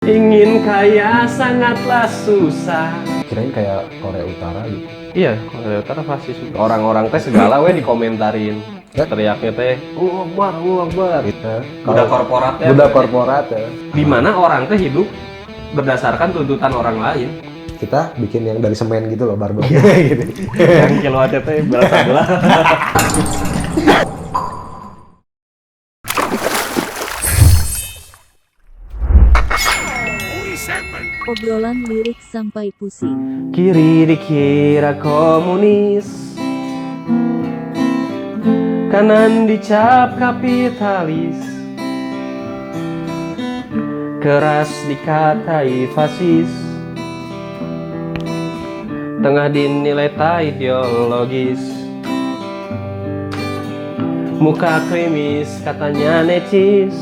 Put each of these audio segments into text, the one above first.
Ingin kaya sangatlah susah. Kirain kayak Korea Utara gitu. Iya, Korea Utara fasis. Orang-orang teh segala we dikomentarin. Teriaknya teh, Allahu Akbar. Gitu. Budak korporat ya. Budak korporat ya. Di mana orang teh hidup berdasarkan tuntutan orang lain. Kita bikin yang dari semen gitu loh, barbel gitu. Yang kiloatnya teh belah-belah. Obrolan lirik sampai pusing. Kiri dikira komunis, kanan dicap kapitalis, keras dikatai fasis, tengah dinilai tak ideologis. Muka krimis katanya necis,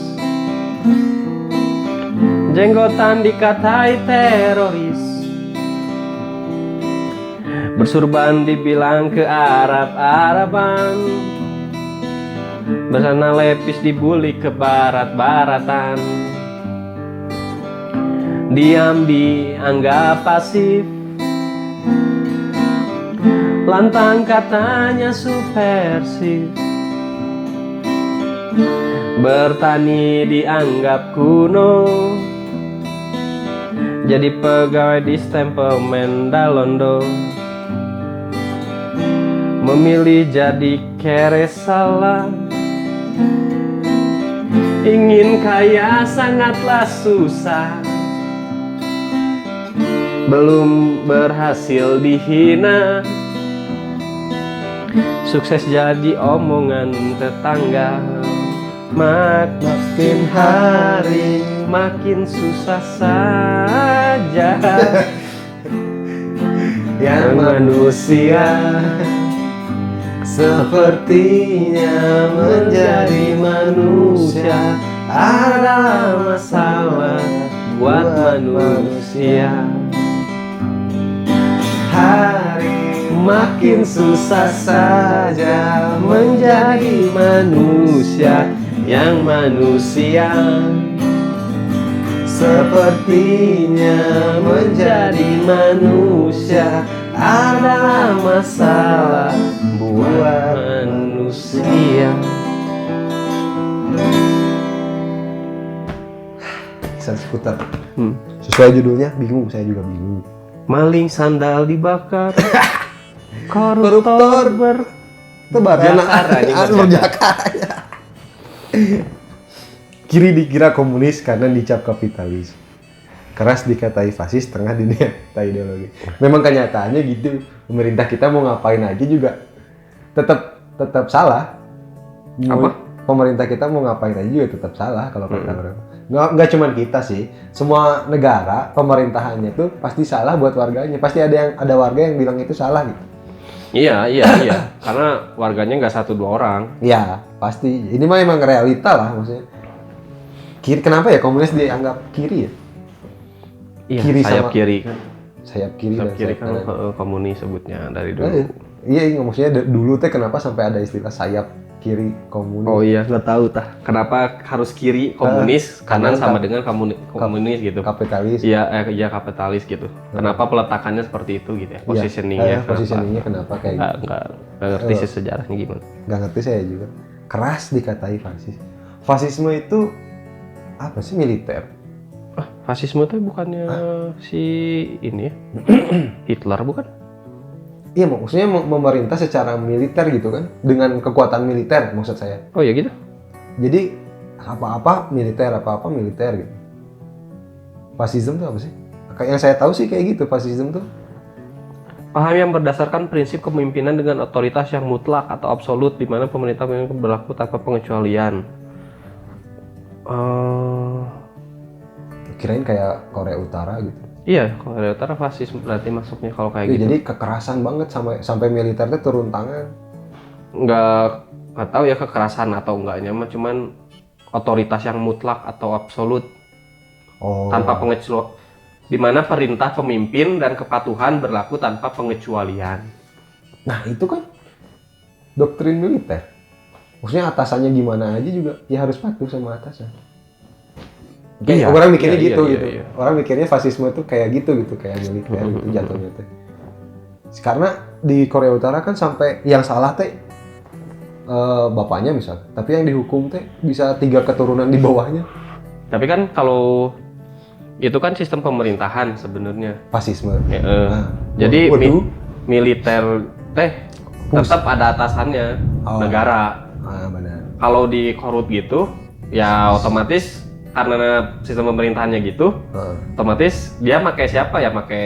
jenggotan dikatai teroris, bersurban dibilang ke Arab-Araban, bersana lepis dibully ke barat-baratan, diam dianggap pasif, lantang katanya subversif, bertani dianggap kuno, jadi pegawai di stempel Mendalondo, memilih jadi kere salah. Ingin kaya sangatlah susah, belum berhasil dihina, sukses jadi omongan tetangga. Makin hari makin susah saja. Yang manusia sepertinya menjadi manusia adalah masalah buat manusia. Hari makin susah saja menjadi manusia. Yang manusia sepertinya menjadi manusia adalah masalah buat manusia. Kisah skuter. Sesuai judulnya, bingung, saya juga bingung. Maling sandal dibakar, koruptor berjakaranya. Kiri dikira komunis, kanan dicap kapitalis, keras dikatai fasis, tengah dinilai ideologi. Memang kenyataannya gitu. Pemerintah kita mau ngapain aja juga tetap salah. Apa? Pemerintah kita mau ngapain aja juga tetap salah kalau kata orang. Nggak cuma kita sih, semua negara pemerintahannya tuh pasti salah buat warganya. Pasti ada warga yang bilang itu salah gitu. Iya. Karena warganya nggak 1-2 orang. Iya, pasti. Ini mah emang realita lah maksudnya. Kiri, kenapa ya komunis dianggap kiri ya? Iya, Kiri sayap sama- kiri kan. Sayap kiri dan Kiri sayap kan kanan. komunis sebutnya dari dulu. Iya, maksudnya dulu teh kenapa sampai ada istilah sayap kiri komunis? Oh iya, nggak tahu tah. Kenapa harus kiri komunis, kanan sama dengan komunis gitu. Kapitalis. Iya kapitalis gitu. Kenapa peletakannya seperti itu gitu ya? Positioningnya. Positioningnya kenapa kayak gitu? Nggak ngerti sih sejarahnya gimana. Nggak ngerti saya juga. Keras dikatai fasis. Fasisme itu apa sih? Militer. Fasisme itu bukannya si ini ya? Hitler bukan? Iya, maksudnya memerintah secara militer gitu kan, dengan kekuatan militer maksud saya. Oh ya gitu. Jadi apa-apa militer gitu. Fasisme itu apa sih? Kayak yang saya tahu sih kayak gitu, fasisme tuh. Paham yang berdasarkan prinsip kepemimpinan dengan otoritas yang mutlak atau absolut, di mana pemerintah berlaku tanpa pengecualian. Kirain kayak Korea Utara gitu. Iya, Korea Utara fasis berarti masuknya kalau kayak Iya, gitu. jadi kekerasan banget sampai militer tuh turun tangan. Nggak tahu ya kekerasan atau enggaknya mah, cuman otoritas yang mutlak atau absolut tanpa pengecualian, di mana perintah pemimpin dan kepatuhan berlaku tanpa pengecualian. Nah itu kan doktrin militer. Maksudnya atasannya gimana aja juga ya harus patuh sama atasan. Kayak orang mikirnya gitu iya, gitu. iya. Orang mikirnya fasisme tuh kayak gitu kayak militer gitu jatuhnya teh. Karena di Korea Utara kan sampai yang salah teh bapaknya misal, tapi yang dihukum teh bisa 3 keturunan di bawahnya. Tapi kan kalau itu kan sistem pemerintahan sebenarnya. Fasisme. Jadi waduh. militer teh tetap ada atasannya negara. Benar. Kalau di korut gitu, ya otomatis karena sistem pemerintahannya gitu, otomatis dia pakai siapa ya, pakai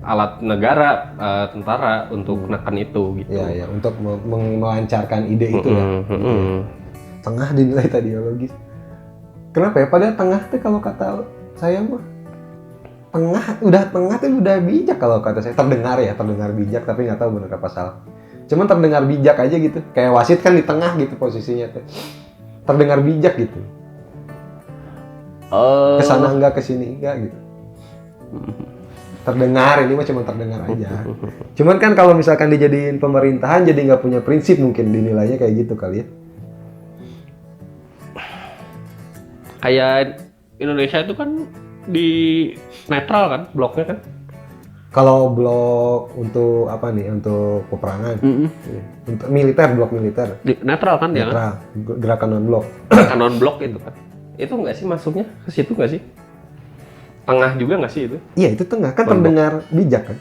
alat negara, tentara untuk menekan itu gitu. Iya, untuk melancarkan ide itu ya. Tengah dinilai tadi ideologis. Kenapa ya? Padahal tengah tuh kalau kata saya mah tengah tuh udah bijak kalau kata saya, terdengar bijak tapi nggak tahu benar apa salah. Cuman terdengar bijak aja gitu. Kayak wasit kan di tengah gitu posisinya tuh. Terdengar bijak gitu. Kesana enggak, kesini enggak gitu. Terdengar, ini mah cuma terdengar aja. Cuman kan kalau misalkan dijadiin pemerintahan jadi nggak punya prinsip, mungkin dinilainya kayak gitu kali ya. Kayak Indonesia itu kan di netral kan, bloknya kan. Kalau blok untuk apa nih? Untuk peperangan. Untuk militer, blok militer. Netral kan dia kan? Netral, gerakan non blok. Non blok itu kan. Itu nggak sih masuknya ke situ nggak sih? Tengah juga nggak sih itu? Iya, itu tengah kan terdengar bijak kan.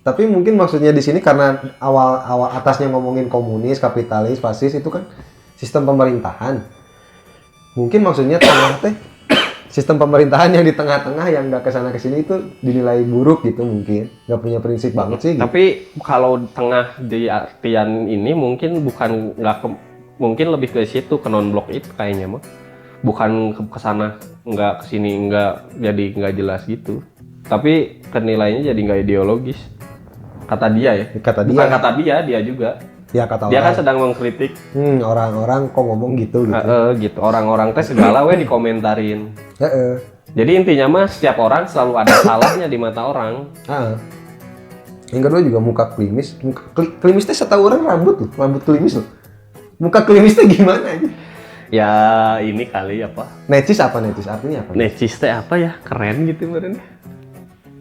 Tapi mungkin maksudnya di sini karena awal atasnya ngomongin komunis, kapitalis, fasis itu kan sistem pemerintahan. Mungkin maksudnya tengah teh sistem pemerintahan yang di tengah-tengah yang nggak kesana kesini itu dinilai buruk gitu, mungkin nggak punya prinsip banget sih gitu. Tapi kalau tengah di artian ini mungkin bukan mungkin lebih ke situ, ke non blok itu kayaknya mah, bukan ke sana, nggak kesini, jadi nggak jelas gitu. Tapi penilaiannya jadi nggak ideologis, kata dia ya. Bukan kata dia juga. Ya kata dia orang. Kan sedang mengkritik. Orang-orang kok ngomong gitu. Gitu. Orang-orang teh segala we dikomentarin. Jadi intinya mah setiap orang selalu ada salahnya di mata orang. Yang kedua juga muka klimis. Klimis teh setahu orang rambut klimis loh. Muka klimis teh gimana aja? Ya ini kali apa? Necis artinya apa? Necis teh apa ya? Keren gitu beneran.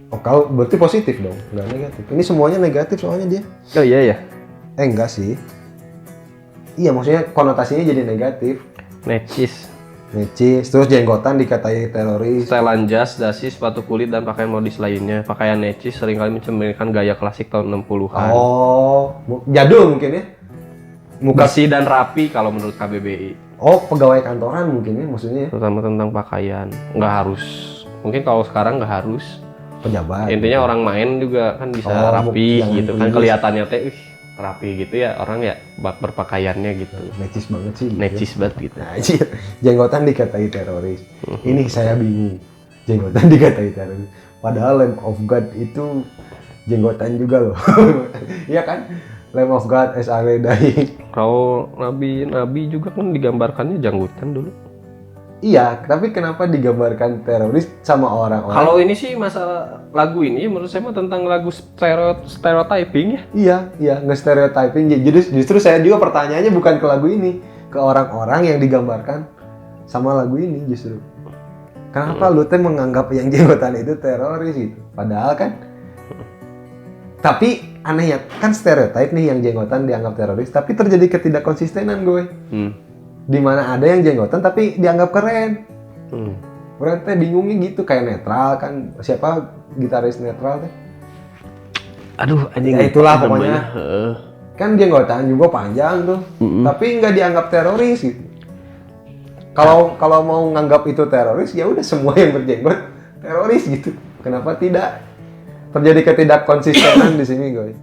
Oh, kalau berarti positif dong, nggak negatif. Ini semuanya negatif soalnya dia. Oh iya ya. Enggak sih. Iya, maksudnya konotasinya jadi negatif. Necis, terus jenggotan dikatai teroris. Setelan jas, dasi, sepatu kulit, dan pakaian modis lainnya. Pakaian necis seringkali mencerminkan gaya klasik tahun 60-an. Oh, jadul mungkin ya? Bersih dan rapi kalau menurut KBBI. Oh, pegawai kantoran mungkin ya maksudnya. Terutama tentang pakaian. Nggak harus. Mungkin kalau sekarang nggak harus. Pejabat. Intinya orang main juga kan bisa rapi gitu kan, kelihatannya teh rapi gitu ya, orang ya berpakaiannya gitu. Necis banget sih. Necis banget gitu. Nah, jenggotan dikatai teroris. Ini saya bingung. Jenggotan dikatai teroris. Padahal Lamb of God itu jenggotan juga loh. Iya kan? Lamb of God as dying. Kalau nabi juga kan digambarkannya janggutan dulu. Iya, tapi kenapa digambarkan teroris sama orang-orang? Kalau ini sih masalah lagu ini menurut saya mah tentang lagu stereotyping ya. Iya, nge-stereotyping. Jadi justru saya juga pertanyaannya bukan ke lagu ini, ke orang-orang yang digambarkan sama lagu ini justru. Kenapa lu teh menganggap yang jenggotan itu teroris gitu? Padahal kan. Tapi anehnya kan stereotype nih yang jenggotan dianggap teroris, tapi terjadi ketidakkonsistenan gue. Di mana ada yang jenggotan tapi dianggap keren. Orang teh bingungnya gitu, kayak netral kan, siapa gitaris netral teh? Aduh, anjing. Ya itulah pokoknya. Kan jenggotan juga panjang tuh, tapi nggak dianggap teroris gitu. Kalau mau nganggap itu teroris, ya udah semua yang berjenggot teroris gitu. Kenapa tidak? Terjadi ketidakkonsistenan di sini, gue.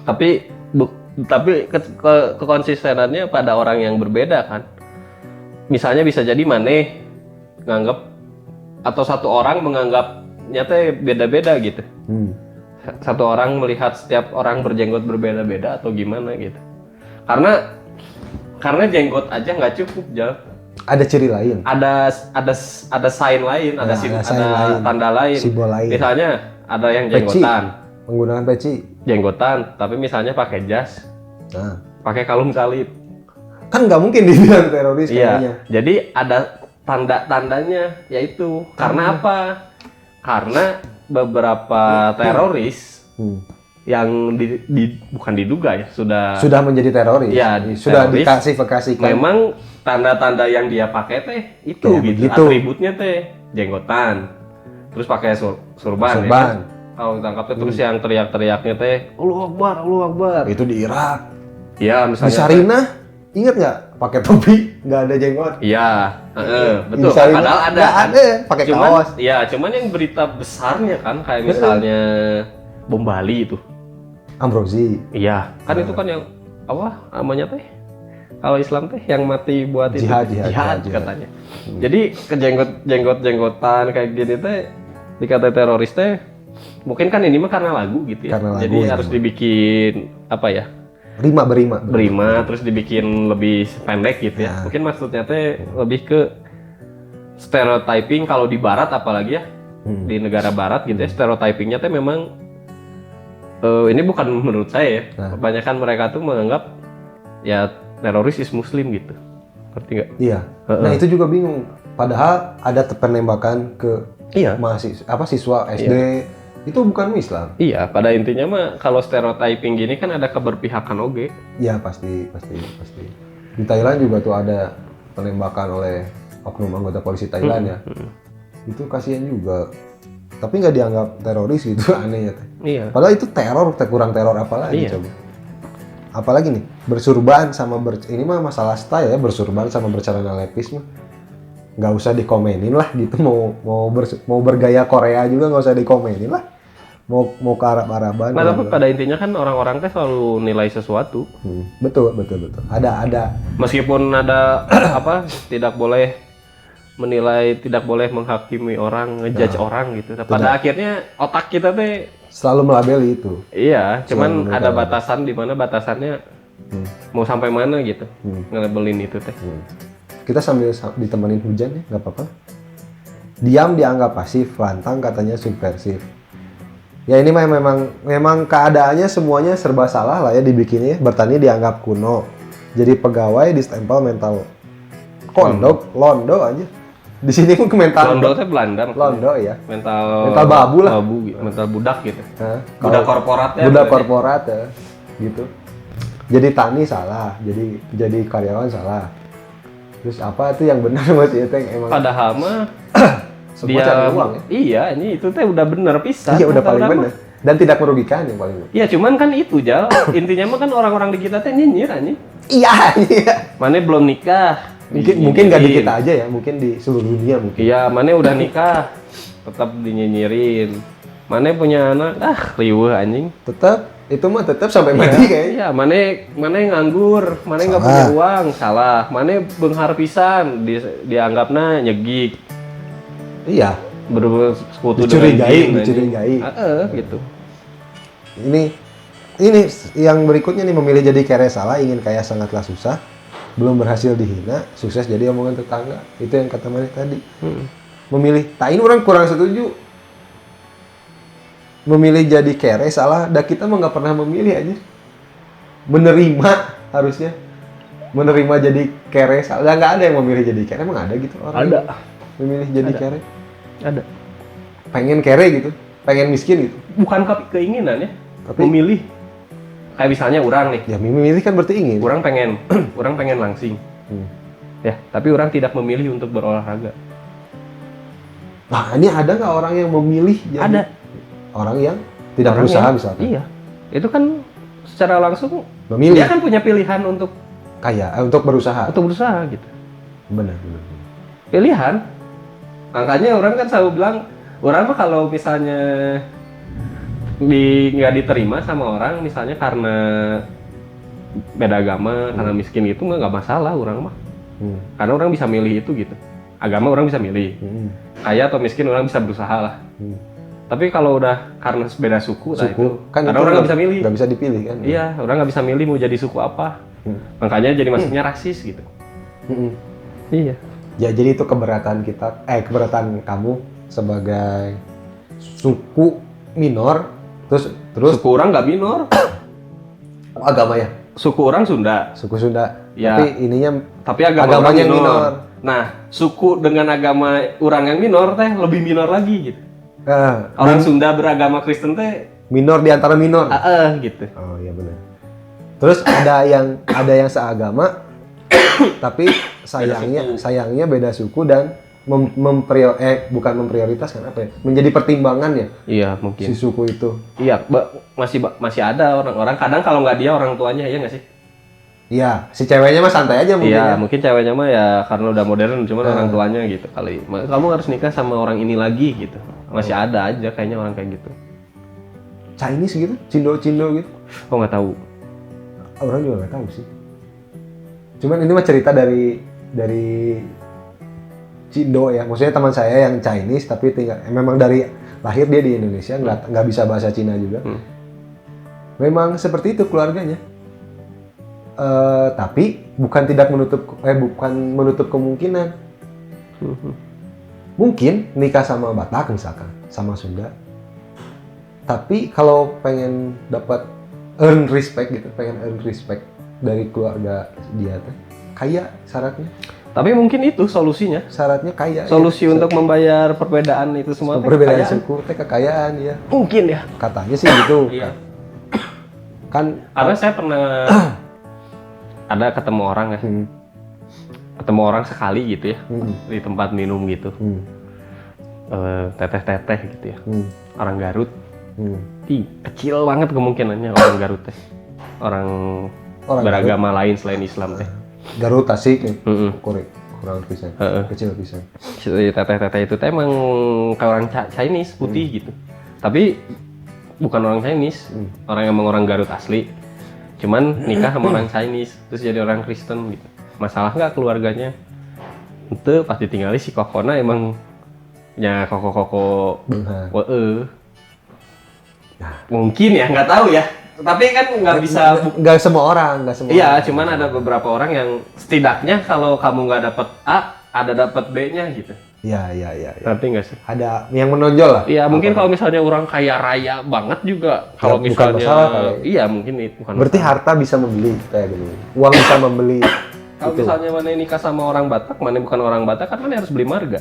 Tapi kekonsistenannya pada orang yang berbeda kan. Misalnya bisa jadi Maneh nganggap, atau satu orang menganggapnya teh beda-beda gitu. Satu orang melihat setiap orang berjenggot berbeda-beda atau gimana gitu. Karena jenggot aja nggak cukup, Jal. Ada ciri lain. Ada sign lain, ada tanda lain. Simbol lain. Misalnya ada yang jenggotan. Menggunakan peci. Jenggotan, tapi misalnya pakai jas. pakai kalung salib. Kan nggak mungkin dibilang teroris kayaknya. Iya, jadi tanda-tandanya yaitu karena apa? Karena beberapa teroris yang bukan diduga ya, sudah menjadi teroris. Ya, sudah teroris, diklasifikasikan. memang tanda-tanda yang dia pakai teh itu Kayak gitu. begitu. Atributnya teh jenggotan. Terus pakai surban. Ya kan? Kalau tangkapnya terus yang teriak-teriaknya teh Allahu Akbar, Allahu Akbar. Itu di Irak. Ya, Di misalnya Sarinah, ingat nggak? Pakai topi, nggak ada jenggot. iya, betul. Di Sarinah Padahal ada. nggak ada, pakai kaos. Ya, cuman yang berita besarnya kan kayak misalnya bom Bali itu. Ambrosi. Iya, kan itu kan yang apa namanya teh? Kalau Islam teh yang mati buat itu Jihad. katanya. Jadi jenggotan kayak gini teh dikata teroris teh mungkin kan ini mah karena lagu gitu ya. Karena lagu, jadi ya, harus dibikin apa ya? Berima. Terus dibikin lebih pendek gitu ya. Ya. Mungkin maksudnya teh lebih ke stereotyping kalau di barat apalagi ya. Di negara barat gitu ya, stereotypingnya teh memang ini bukan menurut saya ya. Kebanyakan mereka tuh menganggap ya teroris is muslim gitu. Ngerti nggak? Iya. Nah itu juga bingung. Padahal ada penembakan ke siswa SD itu bukan Islam. Iya, pada intinya mah kalau stereotyping gini kan ada keberpihakan oge. Iya pasti. Di Thailand juga tuh ada penembakan oleh oknum anggota polisi Thailand ya. Itu kasihan juga. Tapi nggak dianggap teroris gitu anehnya teh. Iya. Padahal itu teror, kurang teror apalagi coba. Apalagi nih bersurban sama ini mah masalah style ya, bersurban sama bercelana lepis mah nggak usah dikomenin lah gitu. Mau bergaya Korea juga nggak usah dikomenin lah. Mau ke Arab-Araban. Nah, tapi pada intinya kan orang-orang teh selalu nilai sesuatu. Betul. Ada. Meskipun ada apa tidak boleh menilai, tidak boleh menghakimi orang, ngejudge orang gitu. Pada akhirnya otak kita teh selalu melabeli itu. Iya, cuman ada batasan di mana batasannya mau sampai mana gitu. Ngelabelin itu teh. Kita sambil ditemenin hujan ya, nggak apa-apa. Diam dianggap pasif, lantang katanya subversif. Ya ini memang keadaannya semuanya serba salah lah ya dibikinnya. Bertani dianggap kuno. Jadi pegawai distempel mental londo aja. Di sini pun mental Londo teh Belanda. Londo ya. Mental babu lah. Babu gitu. Mental budak gitu. Budak korporat ya. Budak korporat ya. Gitu. Jadi tani salah, jadi karyawan salah. Terus apa itu yang benar Mas ya teh emang padahal mah semua cari uang ya. Iya, ini itu teh udah bener pisan. Iya udah paling benar dan tidak merugikan yang paling benar. Iya, cuman kan itu Jal. Intinya mah kan orang-orang di kita teh nyinyir anjing. Iya. Mana belum nikah. Mungkin nggak di kita aja ya, mungkin di seluruh dunia mungkin. Iya, mana udah nikah tetap dinyinyirin. Mana punya anak, riweuh anjing. Tetap sampai mati kayaknya. Iya, mana nganggur, mana nggak punya uang, salah. Mana beunghar pisan, dianggapnya nyegik. Iya. Bersekutu dicurigai. Gitu. Ini yang berikutnya nih, memilih jadi kere salah, ingin kaya sangatlah susah, belum berhasil dihina, sukses jadi omongan tetangga. Itu yang kata Maneh tadi. Memilih, ini orang kurang setuju. Memilih jadi kere salah, dah kita mah nggak pernah memilih aja. Menerima harusnya. Menerima jadi kere salah, nggak ada yang memilih jadi kere, emang ada gitu orang? Ada. Memilih jadi kere? Ada. Pengen kere gitu, pengen miskin gitu. Bukan keinginan ya, tapi memilih. Kayak misalnya orang nih. Ya memilih kan berarti ingin. Orang pengen langsing. Ya, tapi orang tidak memilih untuk berolahraga. Nah, ini ada nggak orang yang memilih jadi ada orang yang tidak berusaha misalkan? Iya. Itu kan secara langsung memilih. Dia kan punya pilihan untuk untuk berusaha. Untuk berusaha gitu. Benar. Pilihan. Makanya orang kan selalu bilang, orang mah kalau misalnya nggak diterima sama orang, misalnya karena beda agama, karena miskin itu nggak masalah orang mah. Karena orang bisa milih itu gitu. Agama orang bisa milih. Kaya atau miskin orang bisa berusaha lah. Tapi kalau udah karena beda suku itu, kan karena itu orang nggak bisa milih. Nggak bisa dipilih kan? Iya, orang nggak bisa milih mau jadi suku apa. Makanya jadi masuknya rasis gitu. Iya. Ya jadi itu keberatan keberatan kamu sebagai suku minor, terus suku orang nggak minor. Agama ya? Suku orang Sunda. Suku Sunda. Ya. Tapi ininya agamanya minor. Nah, suku dengan agama orang yang minor teh lebih minor lagi gitu. Orang min- Sunda beragama Kristen teh minor di antara minor. gitu. Oh iya benar. Terus ada yang seagama tapi sayangnya beda suku dan bukan memprioritaskan apa ya? Menjadi pertimbangan ya Iya, mungkin. si suku itu. Iya, masih ada orang-orang kadang kalau nggak dia orang tuanya ya nggak sih? Iya, si ceweknya mah santai aja mungkin Iya, ya. mungkin ceweknya mah ya karena udah modern, cuman orang tuanya gitu kali. Kamu harus nikah sama orang ini lagi gitu. Masih ada aja kayaknya orang kayak gitu. Chinese gitu, Cindo gitu. Oh nggak tahu. Orang juga nggak tahu sih. Cuman ini mah cerita dari Cindo ya. Maksudnya teman saya yang Chinese tapi memang dari lahir dia di Indonesia, nggak bisa bahasa Cina juga. Memang seperti itu keluarganya. Tapi bukan menutup kemungkinan. Mungkin nikah sama Batak misalkan, sama Sunda. Tapi kalau pengen dapat earn respect dari keluarga dia teh, kaya syaratnya. Tapi mungkin itu solusinya. Syaratnya kaya. Solusi ya. untuk membayar perbedaan itu semua teh Perbedaan kekayaan. suku teh kekayaan ya. Mungkin ya. Katanya sih gitu. Iya. Kan Karena saya pernah ada ketemu orang ya. Ketemu orang sekali gitu ya. Di tempat minum gitu. Teteh-teteh gitu ya. Orang Garut. Kecil banget kemungkinannya orang Garut teh. Orang beragama lain selain Islam teh. Garut Tasik ya. Kurang pisan. Kecil pisan. Si teteh-teteh itu teh emang kayak orang Chinese putih gitu. Tapi bukan orang Chinese, emang orang Garut asli. Cuman nikah sama orang Chinese, terus jadi orang Kristen gitu. Masalah nggak keluarganya? Itu pas ditinggali si kokona emang ya koko Benar. Mungkin ya, nggak tahu ya. Tapi kan nggak bisa. Nggak semua orang. Iya, cuman ada beberapa orang yang setidaknya kalau kamu nggak dapet A, ada dapet B-nya gitu. Iya. Ngerti nggak sih? Ada yang menonjol lah. Iya, mungkin kalau misalnya orang kaya raya banget juga, kalau bukan misalnya, masalah kali. iya mungkin itu bukan. Berarti masalah. harta bisa membeli kayak gini. Uang bisa membeli. Kalau misalnya mana nikah sama orang Batak, mana bukan orang Batak, kan mana harus beli marga.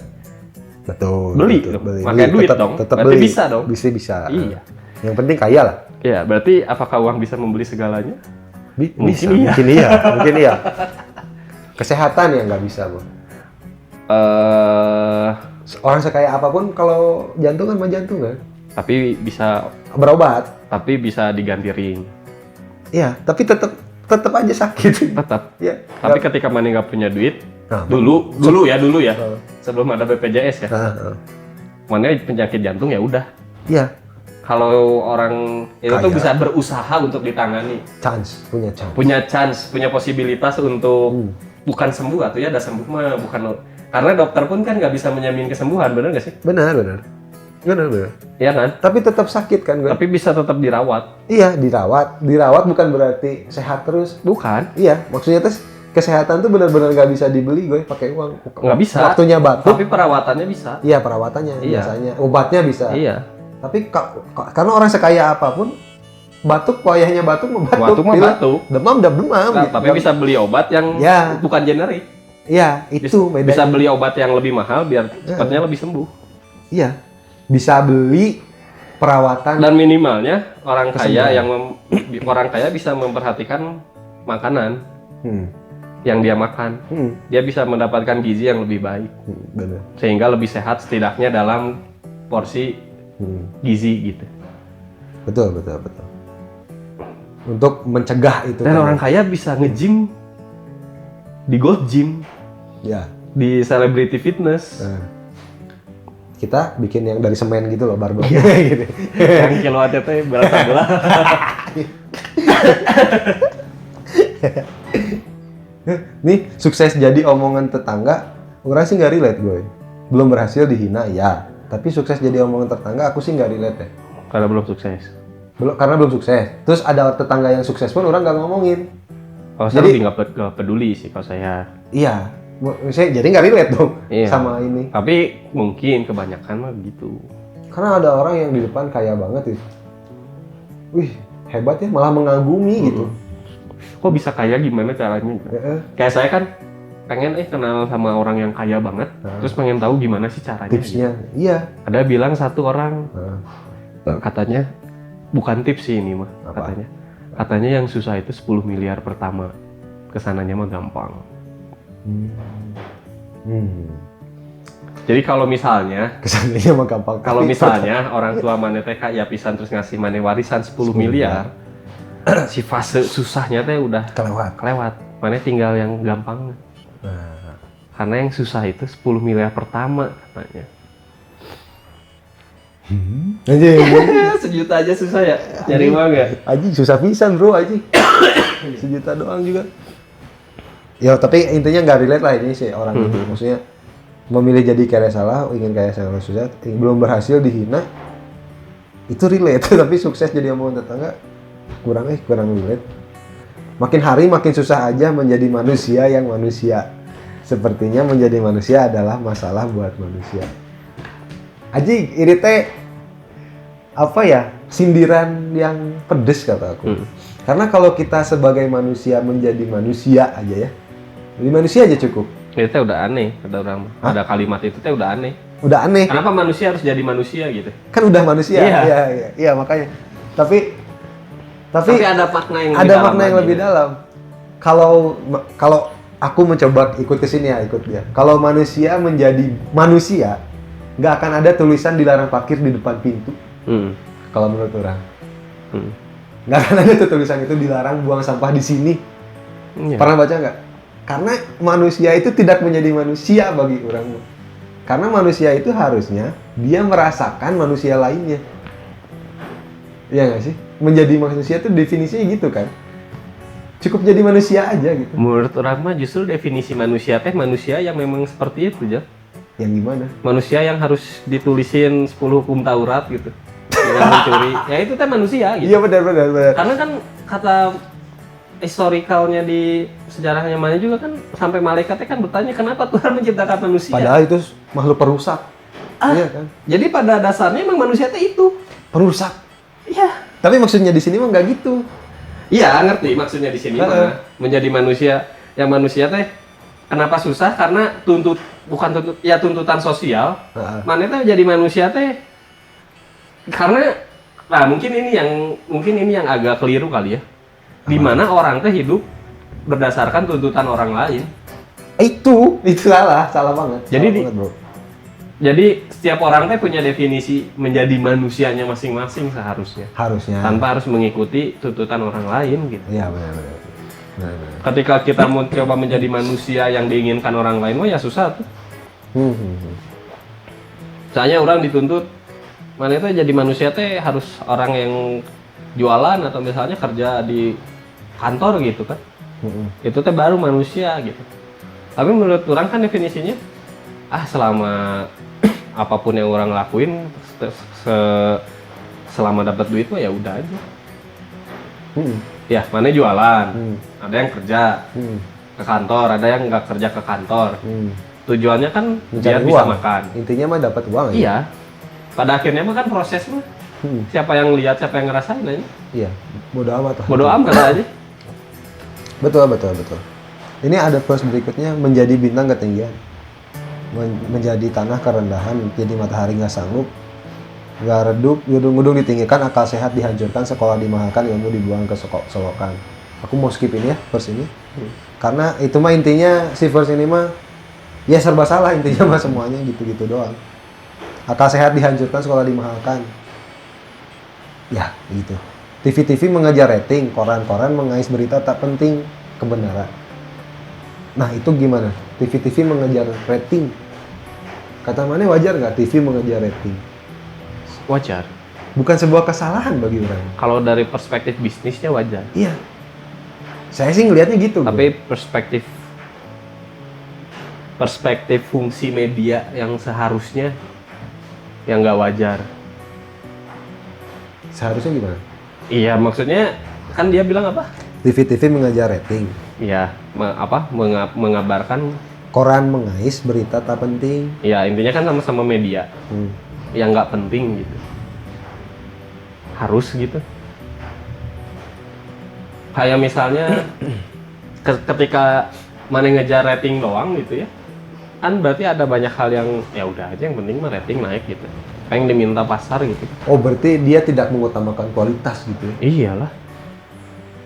Betul. Beli dong. Pakai duit dong. Tetap Berarti beli. bisa dong. Bisa. Iya. Yang penting kaya lah. Iya, berarti apakah uang bisa membeli segalanya? Bisa. iya. Mungkin iya. Kesehatan yang nggak bisa, Bang. Orang sekaya apapun kalau jantung kan mah jantung kan. Tapi bisa Berobat. diganti ring. Iya, tapi tetap aja sakit. Tetap. Iya. Tapi ketika mana nggak punya duit, Nah, dulu ya, sebelum ada BPJS ya, mana penyakit jantung ya udah. Iya. Kalau orang itu tuh Kaya. bisa berusaha untuk ditangani, punya chance. punya posibilitas untuk bukan sembuh atau ya ada sembuh mah bukan, karena dokter pun kan nggak bisa menjamin kesembuhan, benar nggak sih? Benar. Iya kan? Tapi tetap sakit kan, gue? Tapi bisa tetap dirawat. Iya, dirawat bukan berarti sehat terus. Bukan? Iya, maksudnya kesehatan tuh benar-benar nggak bisa dibeli, gue pakai uang. Nggak bisa. Waktunya batuk. Tapi perawatannya bisa. Iya, perawatannya Iya. biasanya. Obatnya bisa. Iya. Tapi karena orang sekaya apapun, batuk, wayahnya batuk mah Batuk mah pilek. batuk. Demam demam. Nah, gitu. tapi bisa beli obat yang Ya. bukan generik. Iya, itu bedanya. Bisa beli obat yang lebih mahal biar cepatnya lebih sembuh. Iya, bisa beli perawatan. Dan minimalnya orang kaya Kesembuhan. orang kaya bisa memperhatikan makanan yang dia makan. Dia bisa mendapatkan gizi yang lebih baik Benar. sehingga lebih sehat setidaknya dalam porsi gizi gitu. Betul. Untuk mencegah itu. Dan kan. orang kaya bisa nge-gym di Gold Gym, Ya. di Celebrity Fitness. Kita bikin yang dari semen gitu loh, barbel. Iya. gitu. Yang kilo ATT berat. Nih, sukses jadi omongan tetangga, orang sih nggak relate gue. Belum berhasil dihina, ya. Tapi sukses jadi omongan tetangga, aku sih nggak relate ya. Karena belum sukses. Karena belum sukses. Terus ada tetangga yang sukses pun orang nggak ngomongin. Kalau saya lebih nggak peduli sih kalau saya. Iya. Jadi nggak relate dong Iya. sama ini. Tapi mungkin kebanyakan mah gitu. Karena ada orang yang di depan kaya banget itu. Wih, hebat ya, malah mengagumi gitu. Kok bisa kaya gimana caranya? Heeh. Kayak saya kan pengen kenal sama orang yang kaya banget, terus pengen tahu gimana sih caranya. Tipsnya, gitu. iya. Ada bilang satu orang, katanya bukan tips sih ini mah, Apa? katanya yang susah itu 10 miliar pertama, kesananya mah gampang. Jadi kalau misalnya, Kesannya mah gampang. kalau misalnya orang tua maneh teh kaya pisan terus ngasih maneh warisan 10 miliar, si fase susahnya teh udah kelewat. Maneh tinggal yang gampang. Karena yang susah itu 10 miliar pertama katanya. Anjing. Sejuta aja susah ya? Nyari uang ya? Anjing susah pisan bro, anjing. Sejuta doang juga. Ya tapi intinya nggak relate lah ini sih orang ini. Maksudnya memilih jadi kaya salah, ingin kaya salah susah, belum berhasil dihina. Itu relate, tapi sukses jadi omongan tetangga kurang relate. Makin hari makin susah aja menjadi manusia yang manusia. Sepertinya menjadi manusia adalah masalah buat manusia. Anjing, ini teh apa ya? Sindiran yang pedes kata aku. Karena kalau kita sebagai manusia menjadi manusia aja ya. Jadi manusia aja cukup. Itu teh udah aneh, ada kalimat itu teh udah aneh. Udah aneh. Kenapa manusia harus jadi manusia gitu? Kan udah manusia. Iya. Iya makanya. Tapi ada makna yang lebih ada dalam. Makna yang lebih dalam. Kalau aku mencoba ikut ke sini ya, ikut dia. Kalau manusia menjadi manusia, nggak akan ada tulisan dilarang parkir di depan pintu. Kalau menurut orang. Nggak akan ada tuh tulisan itu dilarang buang sampah di sini. Iya. Pernah baca nggak? Karena manusia itu tidak menjadi manusia bagi orang. Karena manusia itu harusnya dia merasakan manusia lainnya. Iya nggak sih? Menjadi manusia itu definisinya gitu kan? Cukup jadi manusia aja gitu. Menurut orang mah justru definisi manusia teh manusia yang memang seperti itu aja. Yang gimana? Manusia yang harus ditulisin 10 hukum Taurat gitu. Dengan mencuri. Ya itu teh manusia gitu. Iya benar. Karena kan kata historikalnya di sejarahnya mana juga kan sampai malaikatnya kan bertanya kenapa Tuhan menciptakan manusia. Padahal itu makhluk perusak. Iya kan? Jadi pada dasarnya emang manusia teh itu Perusak. iya. Tapi maksudnya di sini mah nggak gitu. Iya, ngerti maksudnya di sini mah menjadi manusia. Yang manusia teh kenapa susah? Karena tuntutan sosial. Mana teh jadi manusia teh karena mungkin ini yang agak keliru kali ya. Di mana orang teh hidup berdasarkan tuntutan orang lain. Itu salah banget. Bro. Jadi setiap orang teh punya definisi menjadi manusianya masing-masing seharusnya. Harusnya. Tanpa harus mengikuti tuntutan orang lain gitu. Iya benar. Ketika kita mau coba menjadi manusia yang diinginkan orang lain, ya susah tuh. Soalnya orang dituntut, mana itu jadi manusia teh harus orang yang jualan atau misalnya kerja di kantor gitu kan. Itu teh baru manusia gitu. Tapi menurut orang kan definisinya, selama apapun yang orang lakuin, selama dapat duit mah ya udah aja. Ya, mana jualan, ada yang kerja ke kantor, ada yang nggak kerja ke kantor. Tujuannya kan biar bisa makan. Intinya mah dapat uang aja. Iya. Pada akhirnya mah kan proses mah. Siapa yang lihat, siapa yang ngerasain aja. Iya. Bodo amat. Bodo amat aja. Betul. Ini ada post berikutnya, menjadi bintang ketinggian. Menjadi tanah kerendahan, jadi matahari nggak sanggup, nggak redup, gedung-gedung ditinggikan, akal sehat dihancurkan, sekolah dimahalkan, ilmu dibuang ke solokan. Aku mau skip ini ya, verse ini. Karena itu mah intinya, si verse ini mah ya serba salah intinya mah semuanya gitu-gitu doang. Akal sehat dihancurkan, sekolah dimahalkan. Ya, gitu. TV-TV mengejar rating, koran-koran mengais berita tak penting, kebenaran. Nah, itu gimana? TV-TV mengejar rating. Kata mana wajar nggak TV mengejar rating? Wajar. Bukan sebuah kesalahan bagi orang. Kalau dari perspektif bisnisnya wajar. Iya. Saya sih ngelihatnya gitu. Tapi perspektif fungsi media yang seharusnya yang nggak wajar. Seharusnya gimana? Iya, maksudnya kan dia bilang apa? TV-TV mengejar rating. Iya, mengabarkan. Koran mengais berita tak penting. Iya, intinya kan sama-sama media yang nggak penting gitu. Harus gitu. Kayak misalnya ketika mana ngejar rating doang gitu ya. Kan berarti ada banyak hal yang ya udah aja yang penting mah rating naik gitu. Kayak yang diminta pasar gitu. Oh, berarti dia tidak mengutamakan kualitas gitu ya? Iyalah.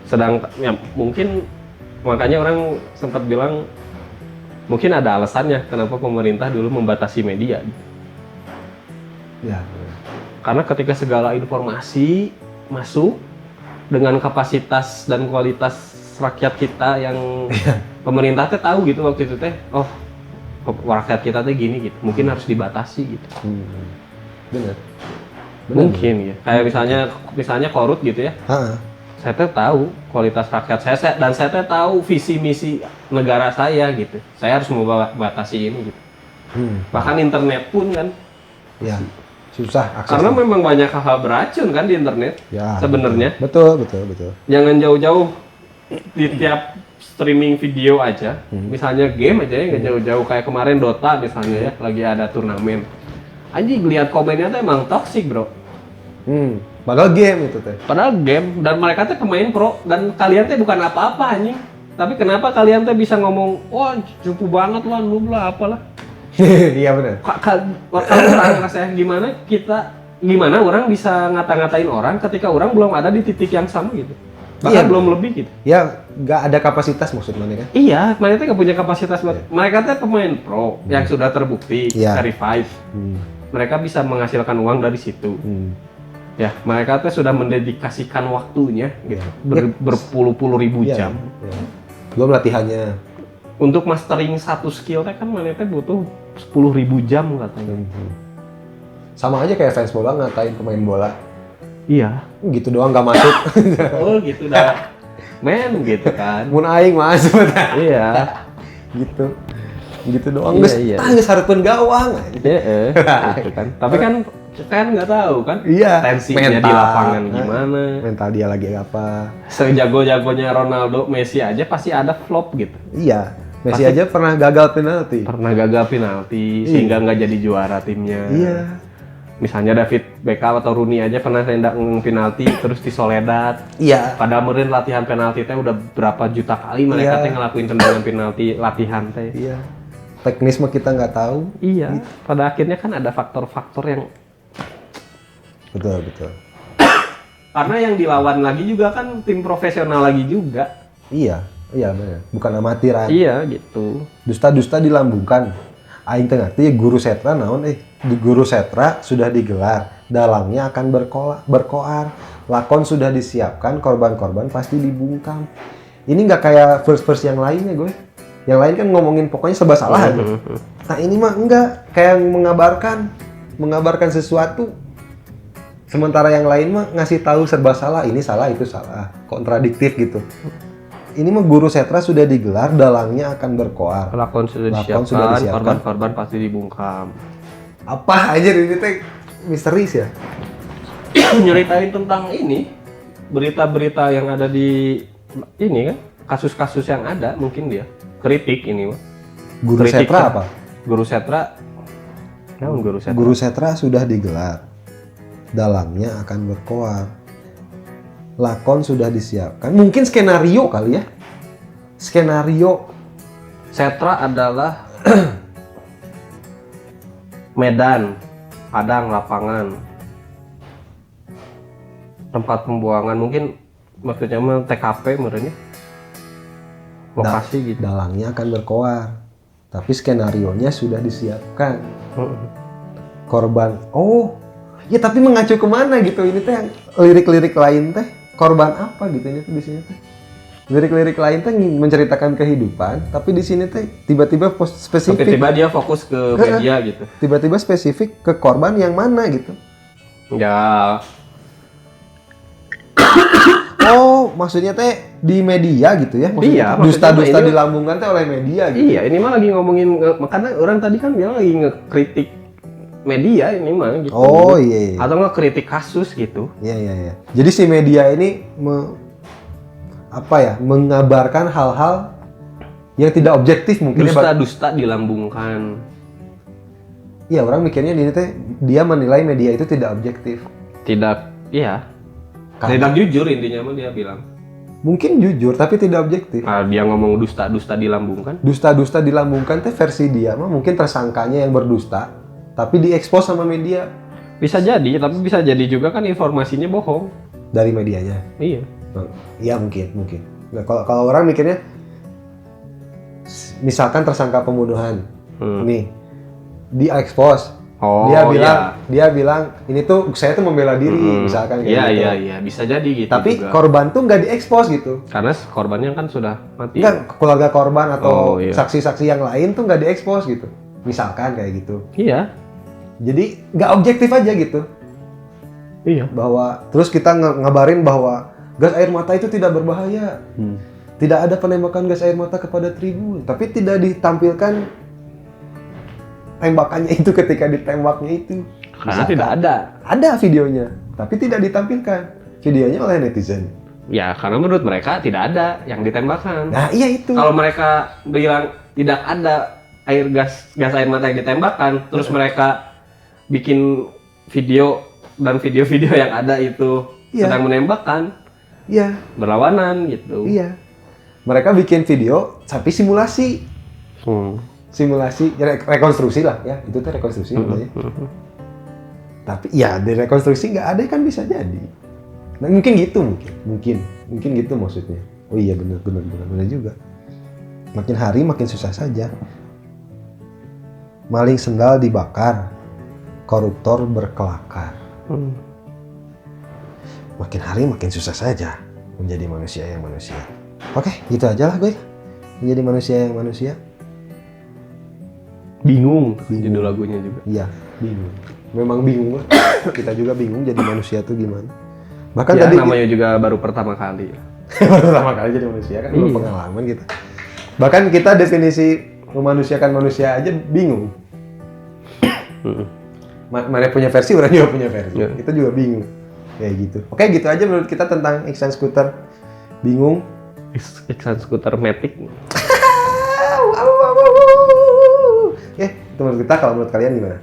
Sedang ya mungkin makanya orang sempat bilang mungkin ada alasannya kenapa pemerintah dulu membatasi media. Ya. Karena ketika segala informasi masuk dengan kapasitas dan kualitas rakyat kita yang pemerintah teh tahu gitu waktu itu teh, oh rakyat kita teh gini gitu, mungkin harus dibatasi gitu. Benar. Mungkin ya. Kayak misalnya korut gitu ya. Saya teh tahu kualitas rakyat saya dan saya teh tahu visi misi negara saya gitu. Saya harus membatasi ini gitu. Bahkan internet pun kan. Ya. Susah akses. Karena memang banyak hal beracun kan di internet. Ya, sebenarnya. Betul. Jangan jauh-jauh di tiap streaming video aja. Misalnya game aja ya nggak jauh-jauh kayak kemarin Dota misalnya ya lagi ada turnamen. Anjing lihat komennya tuh emang toxic, Bro. Padahal game itu teh. Padahal game dan mereka tuh pemain pro dan kalian tuh bukan apa-apa anjing. Tapi kenapa kalian tuh bisa ngomong, "Wah, cupu banget lah, noob lah, apalah." Iya benar. Kalau orang rasanya gimana orang bisa ngata-ngatain orang ketika orang belum ada di titik yang sama gitu. Bahkan belum lebih gitu. Ya, nggak ada kapasitas maksud mana kan? Iya, mereka nggak punya kapasitas buat. Mereka tuh pemain pro yang sudah terbukti, verified. Mereka bisa menghasilkan uang dari situ. Ya, mereka tuh sudah mendedikasikan waktunya gitu, berpuluh-puluh ribu jam. Belum latihannya. Untuk mastering satu skill teh kan mana teh butuh 10.000 jam katanya. Sama aja kayak fans bola ngatain pemain bola. Iya. Gitu doang nggak masuk. Oh gitu dah. Men gitu kan. Mun aing masuk. Iya. Gitu doang. Iya. Geus hareupeun gawang. Gitu kan. Tapi kan nggak tahu kan. Iya. Tensinya di lapangan gimana. Mental dia lagi apa. Sejago-jagonya Ronaldo, Messi aja pasti ada flop gitu. Iya. Messi aja pernah gagal penalti. Sehingga nggak jadi juara timnya. Iya. Misalnya David Beckham atau Rooney aja pernah nendang penalti terus di Soledad. Iya. Padahal meureun latihan penalti teh udah berapa juta kali mereka teh ngelakuin tendangan penalti latihan teh. Iya. Teknis mah kita nggak tahu. Iya. Pada akhirnya kan ada faktor-faktor yang betul. Karena yang dilawan lagi juga kan tim profesional lagi juga. Iya benar. Bukan amatiran. Iya gitu. Dusta-dusta dilambungkan. Aing teh ngerti guru setra naon di guru setra sudah digelar, dalangnya akan berkoar. Lakon sudah disiapkan, korban-korban pasti dibungkam. Ini nggak kayak verse-verse yang lainnya gue. Yang lain kan ngomongin pokoknya serba salah aja. Nah ini mah enggak, kayak mengabarkan sesuatu. Sementara yang lain mah ngasih tahu serba salah, ini salah, itu salah, kontradiktif gitu. Ini mah guru setra sudah digelar, dalangnya akan berkoar. Lakon sudah disiapkan, korban-korban pasti dibungkam. Apa aja ini teh misteris ya? Nyeritain tentang ini, berita-berita yang ada di ini kan, kasus-kasus yang ada mungkin dia kritik ini mah. Guru kritik setra apa? Guru setra. Namun guru setra. Guru setra sudah digelar, dalangnya akan berkoar. Lakon sudah disiapkan. Mungkin skenario kali ya. Skenario. Setra adalah medan, padang, lapangan, tempat pembuangan. Mungkin maksudnya mah TKP menurutnya. Lokasi gitu. Dalangnya akan berkoar. Tapi skenarionya sudah disiapkan. Korban. Oh, ya tapi mengacu kemana gitu? Ini teh lirik-lirik lain teh. Korban apa gitu ini tuh di sini teh. Lirik-lirik lain teh menceritakan kehidupan, tapi di sini teh tiba-tiba spesifik. Tiba-tiba dia fokus ke media gitu. Tiba-tiba spesifik ke korban yang mana gitu. Ya. Oh, maksudnya teh di media gitu ya? Iya. Dusta-dusta dilambungkan teh oleh media gitu. Iya, ini mah lagi ngomongin makanya orang tadi kan bilang lagi ngekritik media ini mah gitu. Oh iya. Atau nggak kritik kasus gitu. Iya. Jadi si media ini mengabarkan hal-hal yang tidak objektif mungkin. Dusta-dusta dilambungkan. Iya, orang mikirnya ini teh dia menilai media itu tidak objektif. Tidak, iya. Tidak jujur intinya mah dia bilang. Mungkin jujur tapi tidak objektif. Nah, dia ngomong dusta-dusta dilambungkan. Dusta-dusta dilambungkan teh versi dia mah mungkin tersangkanya yang berdusta tapi diekspos sama media Bisa jadi, tapi bisa jadi juga kan informasinya bohong. dari medianya. Iya. Iya mungkin. Nah, kalau orang mikirnya misalkan tersangka pembunuhan nih diekspos. Oh, Dia bilang ini tuh saya tuh membela diri misalkan kayak gitu. Iya, bisa jadi gitu. Tapi juga. korban tuh nggak diekspos gitu. Karena korbannya kan sudah mati. Enggak, keluarga korban atau iya. saksi-saksi yang lain tuh nggak diekspos gitu. Misalkan kayak gitu. Iya. Jadi nggak objektif aja gitu. Iya. Bahwa terus kita ngabarin bahwa gas air mata itu tidak berbahaya. Tidak ada penembakan gas air mata kepada tribun, tapi tidak ditampilkan tembakannya itu ketika ditembaknya itu. Karena tidak ada. Ada videonya, tapi tidak ditampilkan videonya oleh netizen. Ya, karena menurut mereka tidak ada yang ditembakkan. Nah, iya itu. Kalau mereka bilang tidak ada gas air mata yang ditembakkan, terus mereka bikin video dan video-video yang ada itu sedang menembakkan, berlawanan gitu. Iya. Mereka bikin video tapi simulasi. Simulasi, rekonstruksi lah ya, itu tuh rekonstruksi namanya. Tapi ya di rekonstruksi nggak ada kan bisa jadi. Nah, mungkin gitu maksudnya. Oh iya benar juga. Makin hari makin susah saja. Maling sendal dibakar, koruptor berkelakar. Makin hari makin susah saja menjadi manusia yang manusia. Oke, gitu aja lah gue. Menjadi manusia yang manusia. Bingung judul lagunya juga. Iya, bingung. Memang bingung lah. Kita juga bingung jadi manusia tuh gimana. Bahkan Ya, tadi namanya juga baru pertama kali. baru pertama kali jadi manusia kan belum pengalaman kita. Bahkan kita definisi memanusiakan manusia aja bingung. Mana punya versi, orang juga punya versi. Kita juga bingung. Kayak gitu. Oke, gitu aja menurut kita tentang Iksan Scooter. Bingung. Iksan skuter Matic. Itu menurut kita, kalau menurut kalian gimana?